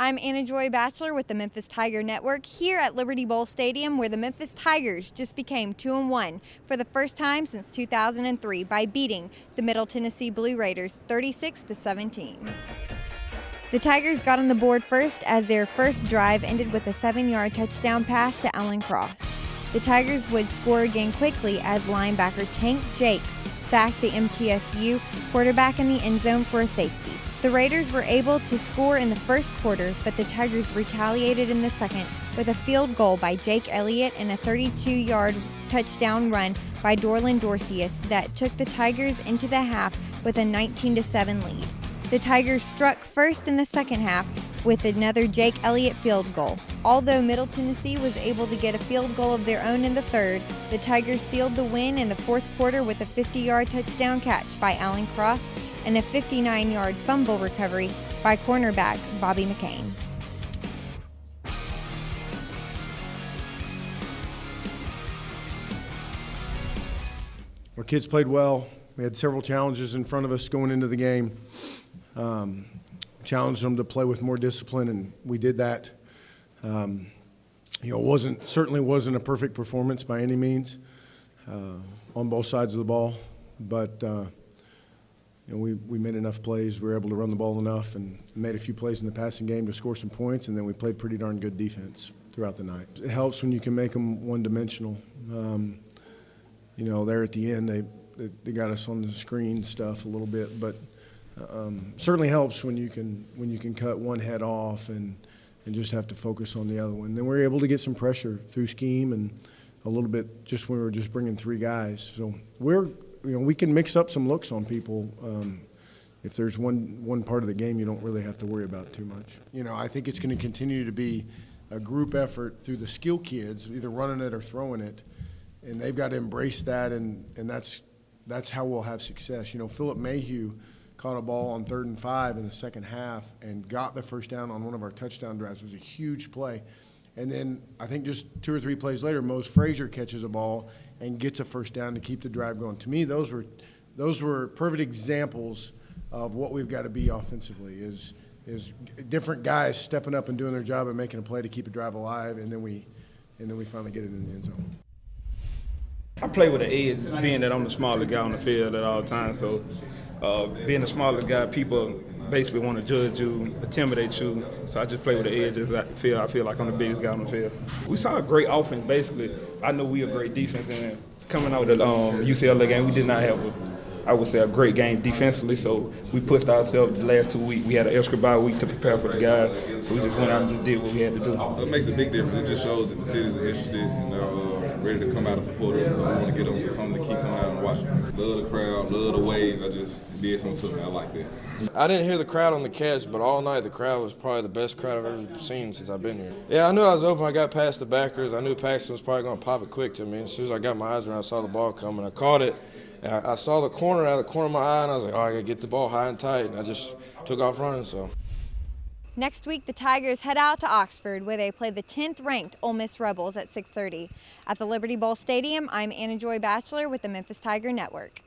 I'm Anna Joy Batchelor with the Memphis Tiger Network here at Liberty Bowl Stadium, where the Memphis Tigers just became 2-1 for the first time since 2003 by beating the Middle Tennessee Blue Raiders 36-17. The Tigers got on the board first as their first drive ended with a 7-yard touchdown pass to Alan Cross. The Tigers would score again quickly as linebacker Tank Jakes sacked the MTSU quarterback in the end zone for a safety. The Raiders were able to score in the first quarter, but the Tigers retaliated in the second with a field goal by Jake Elliott and a 32-yard touchdown run by Dorland Dorcius that took the Tigers into the half with a 19-7 lead. The Tigers struck first in the second half with another Jake Elliott field goal. Although Middle Tennessee was able to get a field goal of their own in the third, the Tigers sealed the win in the fourth quarter with a 50-yard touchdown catch by Alan Cross and a 59-yard fumble recovery by cornerback Bobby McCain. Our kids played well. We had several challenges in front of us going into the game. Challenged them to play with more discipline, and we did that. Certainly wasn't a perfect performance by any means on both sides of the ball, but we made enough plays. We were able to run the ball enough and made a few plays in the passing game to score some points, and then we played pretty darn good defense throughout the night. It helps when you can make them one-dimensional. There at the end, they got us on the screen stuff a little bit, but certainly helps when you can cut one head off and just have to focus on the other one. Then we were able to get some pressure through scheme and a little bit just when we were just bringing three guys. So we can mix up some looks on people. If there's one part of the game you don't really have to worry about too much. I think it's going to continue to be a group effort through the skill kids, either running it or throwing it, and they've got to embrace that, and that's how we'll have success. Philip Mayhew caught a ball on 3rd and 5 in the second half and got the first down on one of our touchdown drives. It was a huge play. And then I think just 2 or 3 plays later, Mose Frazier catches a ball and gets a first down to keep the drive going. To me, those were perfect examples of what we've got to be offensively, is different guys stepping up and doing their job and making a play to keep a drive alive, and then we finally get it in the end zone. I play with an edge, being that I'm the smaller guy on the field at all times. So being a smaller guy, people basically want to judge you, intimidate you. So I just play with the edge. I feel like I'm the biggest guy on the field. We saw a great offense, basically. I know we a great defense, and coming out of the UCLA game, we did not have a great game defensively. So we pushed ourselves the last 2 weeks. We had an extra bye week to prepare for the guys. So we just went out and just did what we had to do. So it makes a big difference. It just shows that the cities are interested and ready to come out and support us. So I want to get them something to keep coming out and watching. Love the crowd, love the wave. I just did something to me. I like that. I didn't hear the crowd on the catch, but all night the crowd was probably the best crowd I've ever seen since I've been here. Yeah, I knew I was open. I got past the backers. I knew Paxton was probably going to pop it quick to me. As soon as I got my eyes around, I saw the ball coming. I caught it. And I saw the corner out of the corner of my eye, and I was like, I got to get the ball high and tight. And I just took off running, so. Next week, the Tigers head out to Oxford, where they play the 10th-ranked Ole Miss Rebels at 6:30. At the Liberty Bowl Stadium, I'm Anna Joy Batchelor with the Memphis Tiger Network.